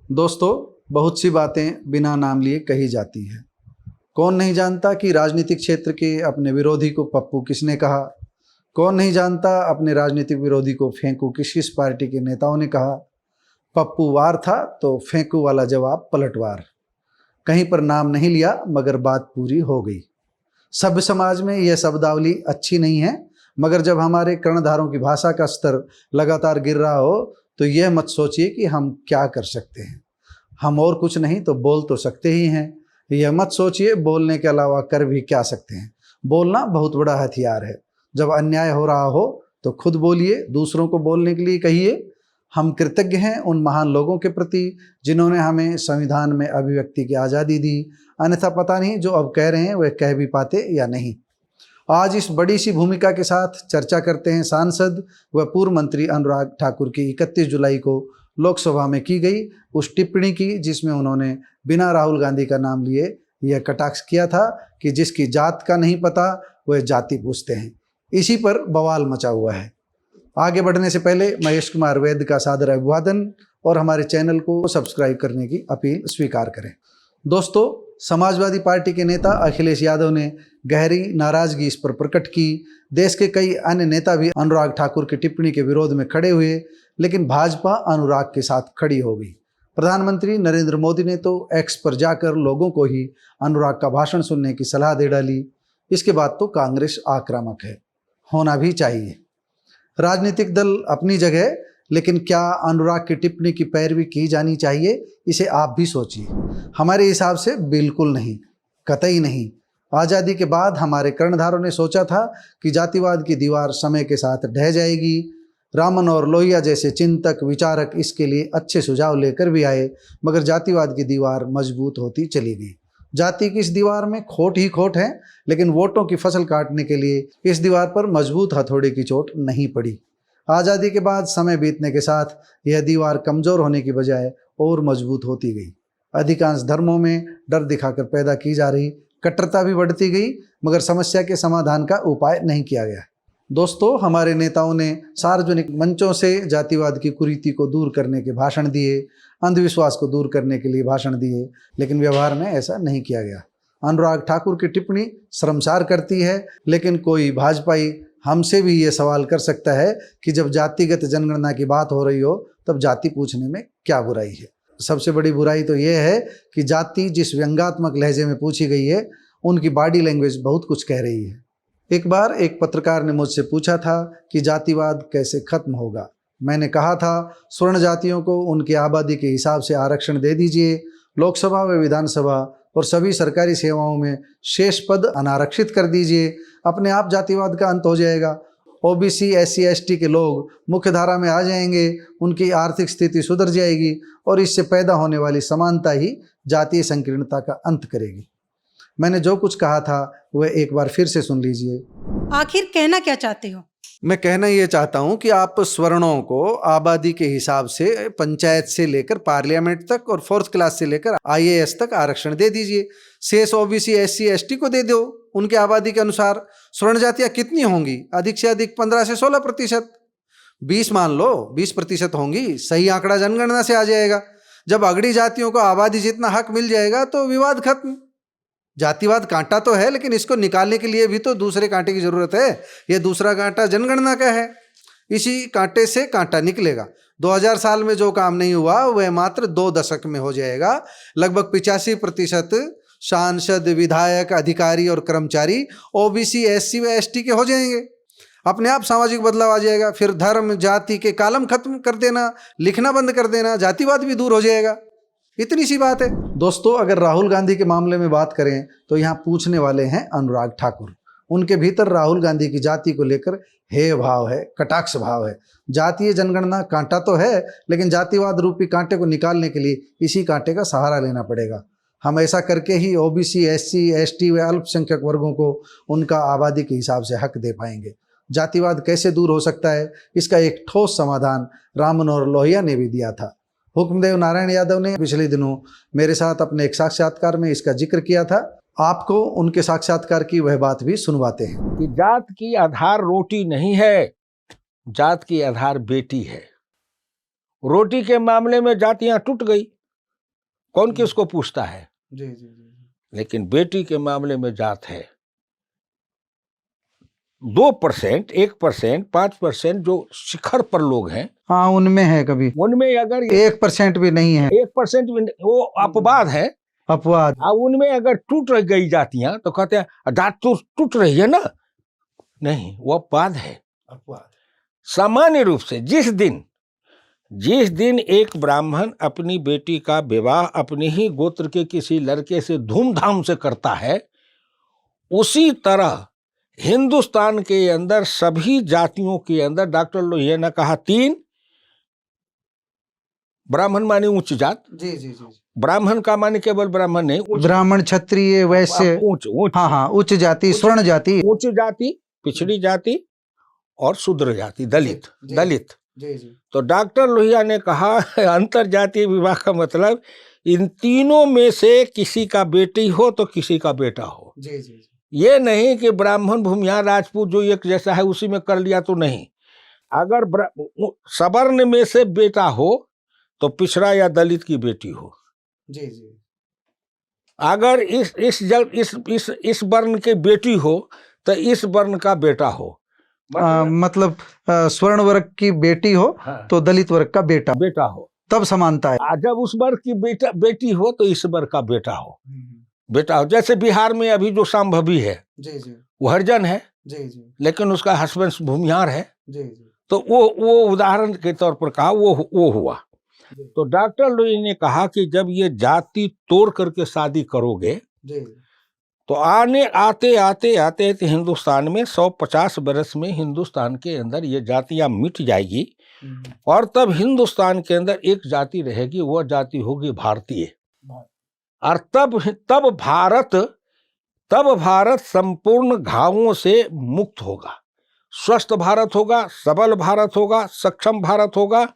दोस्तों, बहुत सी बातें बिना नाम लिए कही जाती हैं। कौन नहीं जानता कि राजनीतिक क्षेत्र के अपने विरोधी को पप्पू किसने कहा। कौन नहीं जानता अपने राजनीतिक विरोधी को फेंकू किस किस पार्टी के नेताओं ने कहा। पप्पू वार था तो फेंकू वाला जवाब पलटवार। कहीं पर नाम नहीं लिया मगर बात पूरी हो गई। सभ्य समाज में यह शब्दावली अच्छी नहीं है, मगर जब हमारे कर्णधारों की भाषा का स्तर लगातार गिर रहा हो तो यह मत सोचिए कि हम क्या कर सकते हैं। हम और कुछ नहीं तो बोल तो सकते ही हैं। यह मत सोचिए बोलने के अलावा कर भी क्या सकते हैं। बोलना बहुत बड़ा हथियार है। जब अन्याय हो रहा हो तो खुद बोलिए, दूसरों को बोलने के लिए कहिए। हम कृतज्ञ हैं उन महान लोगों के प्रति जिन्होंने हमें संविधान में अभिव्यक्ति की आज़ादी दी, अन्यथा पता नहीं जो अब कह रहे हैं वह कह भी पाते या नहीं। आज इस बड़ी सी भूमिका के साथ चर्चा करते हैं सांसद व पूर्व मंत्री अनुराग ठाकुर की 31 जुलाई को लोकसभा में की गई उस टिप्पणी की जिसमें उन्होंने बिना राहुल गांधी का नाम लिए यह कटाक्ष किया था कि जिसकी जात का नहीं पता वह जाति पूछते हैं। इसी पर बवाल मचा हुआ है। आगे बढ़ने से पहले महेश कुमार वैद्य का सादर अभिवादन और हमारे चैनल को सब्सक्राइब करने की अपील स्वीकार करें। दोस्तों, समाजवादी पार्टी के नेता अखिलेश यादव ने गहरी नाराजगी इस पर प्रकट की। देश के कई अन्य नेता भी अनुराग ठाकुर की टिप्पणी के विरोध में खड़े हुए, लेकिन भाजपा अनुराग के साथ खड़ी हो गई। प्रधानमंत्री नरेंद्र मोदी ने तो एक्स पर जाकर लोगों को ही अनुराग का भाषण सुनने की सलाह दे डाली। इसके बाद तो कांग्रेस आक्रामक है, होना भी चाहिए। राजनीतिक दल अपनी जगह, लेकिन क्या अनुराग की टिप्पणी की पैरवी की जानी चाहिए, इसे आप भी सोचिए। हमारे हिसाब से बिल्कुल नहीं, कतई नहीं। आज़ादी के बाद हमारे कर्णधारों ने सोचा था कि जातिवाद की दीवार समय के साथ ढह जाएगी। रामन और लोहिया जैसे चिंतक विचारक इसके लिए अच्छे सुझाव लेकर भी आए, मगर जातिवाद की दीवार मजबूत होती चली गई। जाति की इस दीवार में खोट ही खोट है, लेकिन वोटों की फसल काटने के लिए इस दीवार पर मजबूत हथौड़े की चोट नहीं पड़ी। आज़ादी के बाद समय बीतने के साथ यह दीवार कमज़ोर होने की बजाय और मजबूत होती गई। अधिकांश धर्मों में डर दिखाकर पैदा की जा रही कट्टरता भी बढ़ती गई, मगर समस्या के समाधान का उपाय नहीं किया गया। दोस्तों, हमारे नेताओं ने सार्वजनिक मंचों से जातिवाद की कुरीति को दूर करने के भाषण दिए, अंधविश्वास को दूर करने के लिए भाषण दिए, लेकिन व्यवहार में ऐसा नहीं किया गया। अनुराग ठाकुर की टिप्पणी शर्मसार करती है, लेकिन कोई भाजपाई हमसे भी ये सवाल कर सकता है कि जब जातिगत जनगणना की बात हो रही हो तब जाति पूछने में क्या बुराई है। सबसे बड़ी बुराई तो ये है कि जाति जिस व्यंग्यात्मक लहजे में पूछी गई है उनकी बॉडी लैंग्वेज बहुत कुछ कह रही है। एक बार एक पत्रकार ने मुझसे पूछा था कि जातिवाद कैसे खत्म होगा। मैंने कहा था, स्वर्ण जातियों को उनकी आबादी के हिसाब से आरक्षण दे दीजिए, लोकसभा व विधानसभा और सभी सरकारी सेवाओं में शेष पद अनारक्षित कर दीजिए, अपने आप जातिवाद का अंत हो जाएगा। ओबीसी, एससी, एसटी के लोग मुख्य धारा में आ जाएंगे, उनकी आर्थिक स्थिति सुधर जाएगी और इससे पैदा होने वाली समानता ही जातीय संकीर्णता का अंत करेगी। मैंने जो कुछ कहा था वह एक बार फिर से सुन लीजिए। आखिर कहना क्या चाहते हो? मैं कहना ये चाहता हूँ कि आप स्वर्णों को आबादी के हिसाब से पंचायत से लेकर पार्लियामेंट तक और 4th क्लास से लेकर IAS तक आरक्षण दे दीजिए। शेष ओबीसी, एससी, एसटी को दे दो उनके आबादी के अनुसार। स्वर्ण जातियाँ कितनी होंगी? अधिक से अधिक 15 से 16%, 20 मान लो, 20% होंगी। सही आंकड़ा जनगणना से आ जाएगा। जब अगड़ी जातियों को आबादी जितना हक मिल जाएगा तो विवाद खत्म। जातिवाद कांटा तो है, लेकिन इसको निकालने के लिए भी तो दूसरे कांटे की जरूरत है। ये दूसरा कांटा जनगणना का है, इसी कांटे से कांटा निकलेगा। 2000 साल में जो काम नहीं हुआ वह मात्र 2 दशक में हो जाएगा। लगभग 85% सांसद, विधायक, अधिकारी और कर्मचारी ओबीसी, एससी व एसटी के हो जाएंगे। अपने आप सामाजिक बदलाव आ जाएगा। फिर धर्म जाति के कालम खत्म कर देना, लिखना बंद कर देना, जातिवाद भी दूर हो जाएगा। इतनी सी बात है। दोस्तों, अगर राहुल गांधी के मामले में बात करें तो यहाँ पूछने वाले हैं अनुराग ठाकुर। उनके भीतर राहुल गांधी की जाति को लेकर हेय भाव है, कटाक्ष भाव है। जातीय जनगणना कांटा तो है, लेकिन जातिवाद रूपी कांटे को निकालने के लिए इसी कांटे का सहारा लेना पड़ेगा। हम ऐसा करके ही ओबीसी, एससी, एसटी व अल्पसंख्यक वर्गों को उनका आबादी के हिसाब से हक दे पाएंगे। जातिवाद कैसे दूर हो सकता है, इसका एक ठोस समाधान रामन और लोहिया ने भी दिया था। हुक्मदेव नारायण यादव ने पिछले दिनों मेरे साथ अपने एक साक्षात्कार में इसका जिक्र किया था। आपको उनके साक्षात्कार की वह बात भी सुनवाते हैं। कि जात की आधार रोटी नहीं है, जात की आधार बेटी है। रोटी के मामले में जातियां टूट गई, कौन किसको पूछता है। जी जी जी। लेकिन बेटी के मामले में जात है। 2%, 1%, 5% जो शिखर पर लोग हैं, हाँ उनमें है, कभी उनमें अगर 1% भी नहीं है, 1% भी वो अपवाद है। अपवाद। उनमें अगर टूट गई जातियां तो कहते हैं जात तो टूट रही है ना, नहीं, वो अपवाद है, अपवाद। सामान्य रूप से जिस दिन एक ब्राह्मण अपनी बेटी का विवाह अपने ही गोत्र के किसी लड़के से धूमधाम से करता है, उसी तरह हिंदुस्तान के अंदर सभी जातियों के अंदर डॉक्टर लोहिया ने कहा 3 ब्राह्मण माने उच्च जात। जी जी जी। ब्राह्मण का माने केवल ब्राह्मण नहीं, ब्राह्मण, क्षत्रिय, वैश्य, उच्च उच्च, हाँ उच्च जाति, स्वर्ण जाति, उच्च जाति, पिछड़ी जाति और शूद्र जाति, दलित। दलित जी जी। तो डॉक्टर लोहिया ने कहा अंतर जातीय विवाह का मतलब इन तीनों में से किसी का बेटी हो तो किसी का बेटा हो। जी जी। ये नहीं कि ब्राह्मण, भूमिहार, राजपूत जो एक जैसा है उसी में कर लिया तो नहीं। अगर सवर्ण में से बेटा हो तो पिछड़ा या दलित की बेटी हो। जी जी। अगर इस वर्ण की बेटी हो तो इस वर्ण का बेटा हो। मतलब स्वर्ण वर्ग की बेटी हो, हाँ, तो दलित वर्ग का बेटा हो, तब समानता है। जब उस वर्ग की बेटी हो तो इस वर्ग का बेटा हो। बेटा हो, जैसे बिहार में अभी जो संभवी है, जी जी, वो हरिजन है, जी जी, लेकिन उसका हस्बैंड भूमिहार है, जी जी, तो वो उदाहरण के तौर पर कहा वो हुआ। तो डॉक्टर लोहिया ने कहा कि जब ये जाति तोड़ करके शादी करोगे जी, तो आते आते हिंदुस्तान में 150 बरस में हिंदुस्तान के अंदर ये जातियां मिट जाएगी और तब हिंदुस्तान के अंदर एक जाति रहेगी, वह जाति होगी भारतीय। और तब भारत संपूर्ण घावों से मुक्त होगा, स्वस्थ भारत होगा, सबल भारत होगा, सक्षम भारत होगा,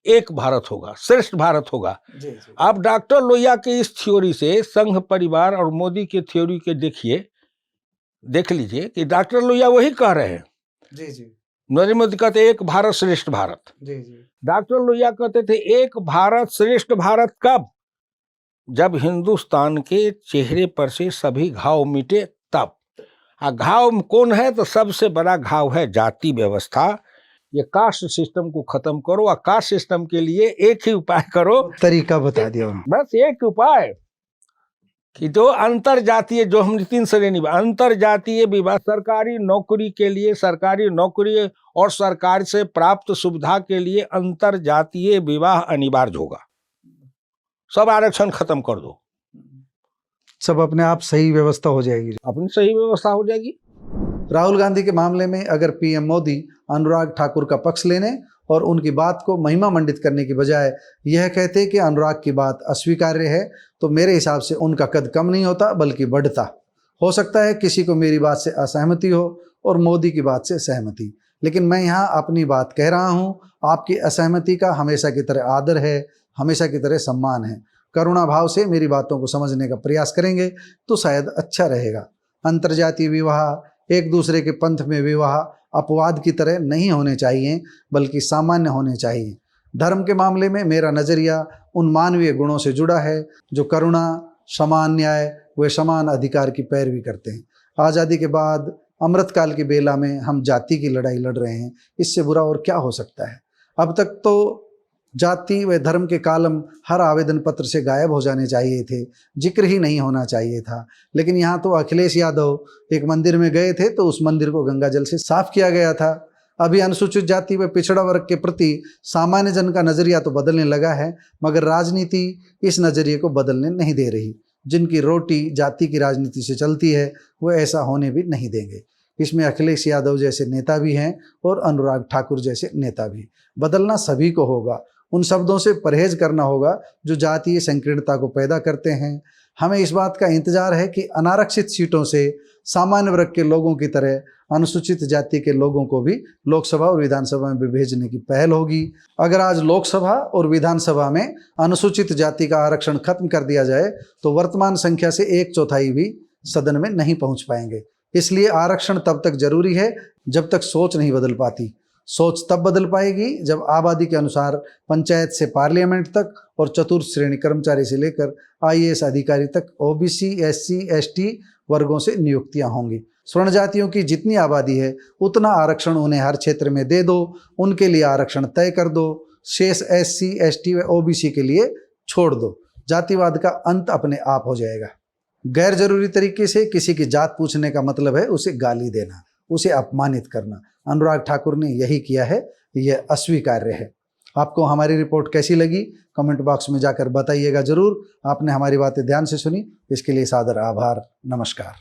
एक भारत होगा, श्रेष्ठ भारत होगा। जी, जी। अब डॉक्टर लोहिया के इस थ्योरी से संघ परिवार और मोदी के थ्योरी के देख लीजिए कि डॉक्टर लोहिया वही कह रहे हैं। जी जी। नरेंद्र मोदी कहते एक भारत श्रेष्ठ भारत। जी जी। डॉक्टर लोहिया कहते थे एक भारत श्रेष्ठ भारत कब? जब हिंदुस्तान के चेहरे पर से सभी घाव मिटे तब। घाव कौन है? तो सबसे बड़ा घाव है जाति व्यवस्था। ये कास्ट सिस्टम को खत्म करो और कास्ट सिस्टम के लिए एक ही उपाय करो, तरीका बता दिया, बस एक उपाय कि जो अंतर जातीय, जो हम 3 श्रेणी अंतर जातीय विवाह, सरकारी नौकरी के लिए सरकारी नौकरी और सरकार से प्राप्त सुविधा के लिए अंतर जातीय विवाह अनिवार्य होगा। सब आरक्षण खत्म कर दो, सब अपने आप सही व्यवस्था हो जाएगी, अपनी सही व्यवस्था हो जाएगी। राहुल गांधी के मामले में अगर पीएम मोदी अनुराग ठाकुर का पक्ष लेने और उनकी बात को महिमा मंडित करने की बजाय यह कहते कि अनुराग की बात अस्वीकार्य है, तो मेरे हिसाब से उनका कद कम नहीं होता बल्कि बढ़ता। हो सकता है किसी को मेरी बात से असहमति हो और मोदी की बात से सहमति, लेकिन मैं यहाँ अपनी बात कह रहा हूँ। आपकी असहमति का हमेशा की तरह आदर है, हमेशा की तरह सम्मान है। करुणा भाव से मेरी बातों को समझने का प्रयास करेंगे तो शायद अच्छा रहेगा। अंतर्जातीय विवाह, एक दूसरे के पंथ में विवाह अपवाद की तरह नहीं होने चाहिए बल्कि सामान्य होने चाहिए। धर्म के मामले में मेरा नज़रिया उन मानवीय गुणों से जुड़ा है जो करुणा, समान न्याय व समान अधिकार की पैरवी करते हैं। आज़ादी के बाद अमृतकाल की बेला में हम जाति की लड़ाई लड़ रहे हैं, इससे बुरा और क्या हो सकता है। अब तक तो जाति व धर्म के कालम हर आवेदन पत्र से गायब हो जाने चाहिए थे, जिक्र ही नहीं होना चाहिए था। लेकिन यहाँ तो अखिलेश यादव एक मंदिर में गए थे तो उस मंदिर को गंगा जल से साफ किया गया था। अभी अनुसूचित जाति व पिछड़ा वर्ग के प्रति सामान्य जन का नज़रिया तो बदलने लगा है, मगर राजनीति इस नज़रिए को बदलने नहीं दे रही। जिनकी रोटी जाति की राजनीति से चलती है वो ऐसा होने भी नहीं देंगे। इसमें अखिलेश यादव जैसे नेता भी हैं और अनुराग ठाकुर जैसे नेता भी। बदलना सभी को होगा, उन शब्दों से परहेज करना होगा जो जातीय संकीर्णता को पैदा करते हैं। हमें इस बात का इंतजार है कि अनारक्षित सीटों से सामान्य वर्ग के लोगों की तरह अनुसूचित जाति के लोगों को भी लोकसभा और विधानसभा में भेजने की पहल होगी। अगर आज लोकसभा और विधानसभा में अनुसूचित जाति का आरक्षण खत्म कर दिया जाए तो वर्तमान संख्या से 1/4 भी सदन में नहीं पहुंच पाएंगे। इसलिए आरक्षण तब तक जरूरी है जब तक सोच नहीं बदल पाती। सोच तब बदल पाएगी जब आबादी के अनुसार पंचायत से पार्लियामेंट तक और चतुर्थ श्रेणी कर्मचारी से लेकर आईएएस अधिकारी तक ओबीसी, एससी, एसटी वर्गों से नियुक्तियां होंगी। स्वर्ण जातियों की जितनी आबादी है उतना आरक्षण उन्हें हर क्षेत्र में दे दो, उनके लिए आरक्षण तय कर दो, शेष एससी, एसटी व ओबीसी के लिए छोड़ दो। जातिवाद का अंत अपने आप हो जाएगा। गैर जरूरी तरीके से किसी की जात पूछने का मतलब है उसे गाली देना, उसे अपमानित करना। अनुराग ठाकुर ने यही किया है, यह अस्वीकार्य है। आपको हमारी रिपोर्ट कैसी लगी कमेंट बॉक्स में जाकर बताइएगा जरूर। आपने हमारी बातें ध्यान से सुनी, इसके लिए सादर आभार। नमस्कार।